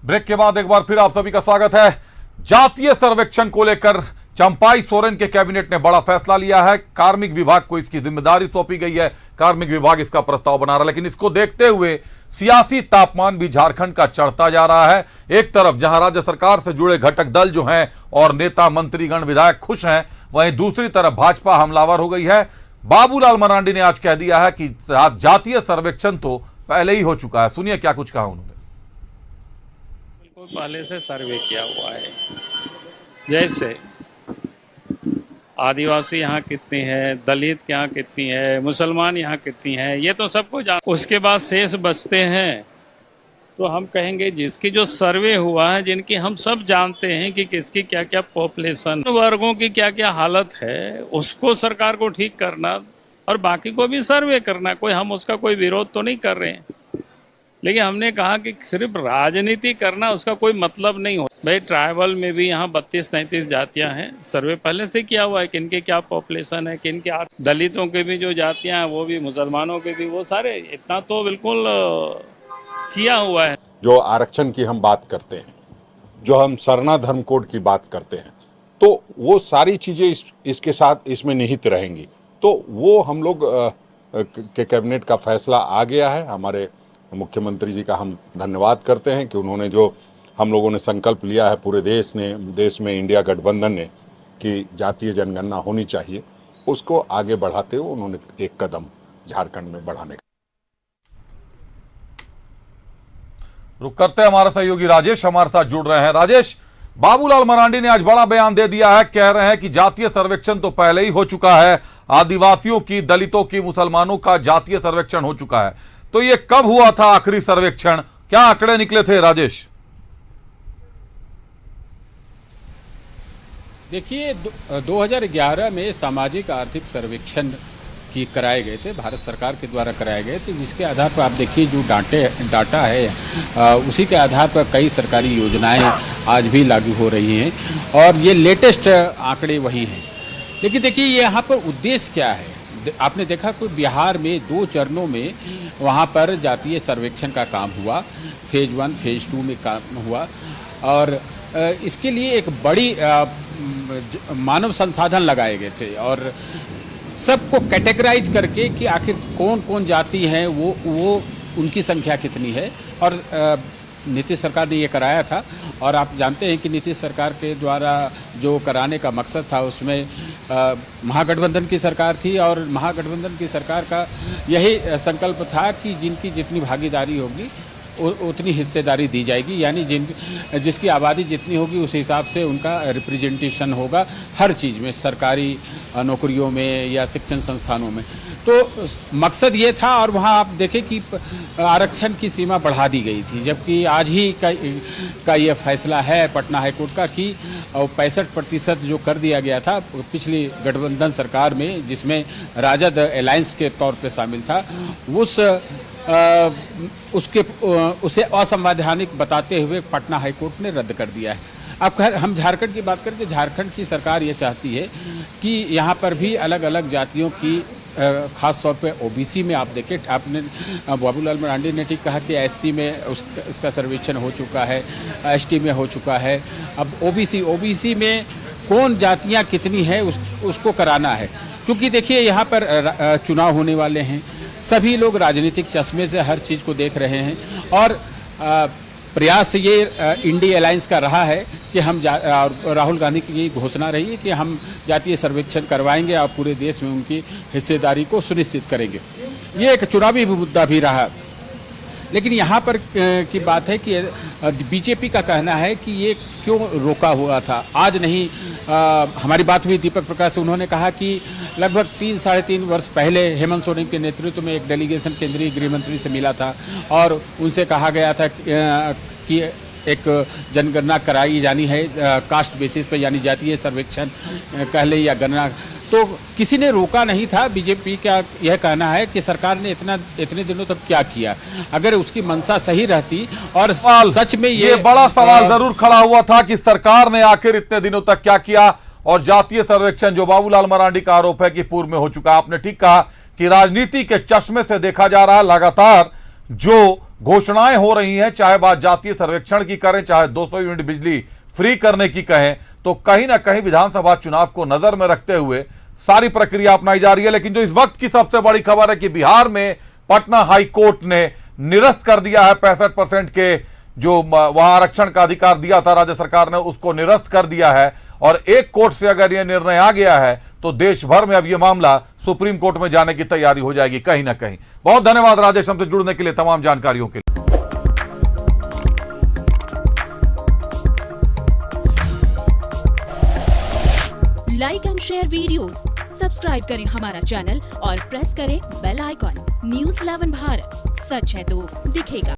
Break के बाद एक बार फिर आप सभी का स्वागत है। जातीय सर्वेक्षण को लेकर चंपाई सोरेन के कैबिनेट ने बड़ा फैसला लिया है। कार्मिक विभाग को इसकी जिम्मेदारी सौंपी गई है। कार्मिक विभाग इसका प्रस्ताव बना रहा है, लेकिन इसको देखते हुए सियासी तापमान भी झारखंड का चढ़ता जा रहा है। एक तरफ जहां राज्य सरकार से जुड़े घटक दल जो हैं और नेता मंत्रीगण विधायक खुश हैं, वहीं दूसरी तरफ भाजपा हमलावर हो गई है। बाबूलाल मरांडी ने आज कह दिया है कि जातीय सर्वेक्षण तो पहले ही हो चुका है। सुनिए क्या कुछ कहा उन्होंने। पहले से सर्वे किया हुआ है, जैसे आदिवासी यहाँ कितनी है, दलित यहाँ कितनी है, मुसलमान यहाँ कितनी है, ये तो सबको जान। उसके बाद शेष बचते हैं तो हम कहेंगे जिसकी जो सर्वे हुआ है, जिनकी हम सब जानते हैं कि किसकी क्या क्या पॉपुलेशन वर्गों की क्या क्या हालत है, उसको सरकार को ठीक करना और बाकी को भी सर्वे करना। कोई हम उसका कोई विरोध तो नहीं कर रहे हैं, लेकिन हमने कहा कि सिर्फ राजनीति करना उसका कोई मतलब नहीं हो। भाई ट्राइबल में भी यहाँ 32-33 जातियाँ हैं, सर्वे पहले से किया हुआ है किनके क्या पॉपुलेशन है, किनके। दलितों के भी जो जातियाँ हैं वो भी, मुसलमानों के भी, वो सारे इतना तो बिल्कुल किया हुआ है। जो आरक्षण की हम बात करते हैं, जो हम सरना धर्म कोड की बात करते हैं, तो वो सारी चीज़ें इसके साथ इसमें निहित रहेंगी। तो वो हम लोग के कैबिनेट का फैसला आ गया है। हमारे मुख्यमंत्री जी का हम धन्यवाद करते हैं कि उन्होंने जो हम लोगों ने संकल्प लिया है पूरे देश में इंडिया गठबंधन ने कि जातीय जनगणना होनी चाहिए, उसको आगे बढ़ाते हुए उन्होंने एक कदम झारखंड में बढ़ाने का। रुक करते हैं, हमारे सहयोगी राजेश हमारे साथ जुड़ रहे हैं। राजेश, बाबूलाल मरांडी ने आज बड़ा बयान दे दिया है। कह रहे हैं कि जातीय सर्वेक्षण तो पहले ही हो चुका है, आदिवासियों की, दलितों की, मुसलमानों का जातीय सर्वेक्षण हो चुका है। तो ये कब हुआ था आखिरी सर्वेक्षण, क्या आंकड़े निकले थे राजेश? देखिए 2011 में सामाजिक आर्थिक सर्वेक्षण की कराए गए थे, भारत सरकार के द्वारा कराए गए थे, जिसके आधार पर आप देखिए जो डाटा है उसी के आधार पर कई सरकारी योजनाएं आज भी लागू हो रही हैं और ये लेटेस्ट आंकड़े वही हैं। लेकिन देखिए यहाँ पर उद्देश्य क्या है। आपने देखा कि बिहार में 2 चरणों में वहाँ पर जातीय सर्वेक्षण का काम हुआ, फेज 1 फेज 2 में काम हुआ और इसके लिए एक बड़ी मानव संसाधन लगाए गए थे और सबको कैटेगराइज करके कि आखिर कौन कौन जाति है, वो उनकी संख्या कितनी है। और नीतीश सरकार ने ये कराया था और आप जानते हैं कि नीतीश सरकार के द्वारा जो कराने का मकसद था उसमें महागठबंधन की सरकार थी और महागठबंधन की सरकार का यही संकल्प था कि जिनकी जितनी भागीदारी होगी उतनी हिस्सेदारी दी जाएगी, यानी जिसकी आबादी जितनी होगी उस हिसाब से उनका रिप्रेजेंटेशन होगा हर चीज़ में, सरकारी नौकरियों में या शिक्षण संस्थानों में। तो मकसद ये था और वहाँ आप देखें कि आरक्षण की सीमा बढ़ा दी गई थी, जबकि आज ही का ये फैसला है पटना हाईकोर्ट का कि 65% जो कर दिया गया था पिछली गठबंधन सरकार में, जिसमें राजद अलायंस के तौर पे शामिल था, उसे असंवैधानिक बताते हुए पटना हाईकोर्ट ने रद्द कर दिया है। अब खैर हम झारखंड की बात करें तो झारखंड की सरकार ये चाहती है कि यहाँ पर भी अलग अलग जातियों की, ख़ास तौर पे ओबीसी में आप देखें, आपने बाबूलाल मरांडी ने ठीक कहा कि एससी में इसका सर्वेक्षण हो चुका है, एसटी में हो चुका है, अब ओबीसी में कौन जातियाँ कितनी है उसको कराना है। क्योंकि देखिए यहाँ पर चुनाव होने वाले हैं, सभी लोग राजनीतिक चश्मे से हर चीज़ को देख रहे हैं और प्रयास ये इंडिया अलायंस का रहा है कि हम राहुल गांधी की घोषणा रही है कि हम जातीय सर्वेक्षण करवाएंगे और पूरे देश में उनकी हिस्सेदारी को सुनिश्चित करेंगे। ये एक चुनावी मुद्दा भी रहा। लेकिन यहाँ पर की बात है कि बीजेपी का कहना है कि ये क्यों रोका हुआ था, आज नहीं। हमारी बात हुई दीपक प्रकाश से, उन्होंने कहा कि लगभग 3-3.5 वर्ष पहले हेमंत सोरेन के नेतृत्व में एक डेलीगेशन केंद्रीय गृह मंत्री से मिला था और उनसे कहा गया था कि एक जनगणना कराई जानी है कास्ट बेसिस पर, यानी जातीय सर्वेक्षण कह ले या गणना। तो किसी ने रोका नहीं था। बीजेपी का यह कहना है कि सरकार ने इतने दिनों तक क्या किया, अगर उसकी मंशा सही रहती और सच में ये बड़ा सवाल जरूर खड़ा हुआ था कि सरकार ने आखिर इतने दिनों तक क्या किया। और जातीय सर्वेक्षण जो बाबूलाल मरांडी का आरोप है कि पूर्व में हो चुका, आपने ठीक कहा कि राजनीति के चश्मे से देखा जा रहा है। लगातार जो घोषणाएं हो रही हैं, चाहे बात जातीय सर्वेक्षण की करें, चाहे 200 यूनिट बिजली फ्री करने की कहें, तो कहीं ना कहीं विधानसभा चुनाव को नजर में रखते हुए सारी प्रक्रिया अपनाई जा रही है। लेकिन जो इस वक्त की सबसे बड़ी खबर है कि बिहार में पटना हाई कोर्ट ने निरस्त कर दिया है 65% के जो वहां आरक्षण का अधिकार दिया था राज्य सरकार ने, उसको निरस्त कर दिया है। और एक कोर्ट से अगर यह निर्णय आ गया है तो देश भर में अब यह मामला सुप्रीम कोर्ट में जाने की तैयारी हो जाएगी कहीं ना कहीं। बहुत धन्यवाद राजेश, हमसे जुड़ने के लिए, तमाम जानकारियों के लिए। Like and share videos, subscribe करें हमारा चैनल और प्रेस करें बेल आइकॉन। न्यूज़ 11 भारत, सच है तो दिखेगा।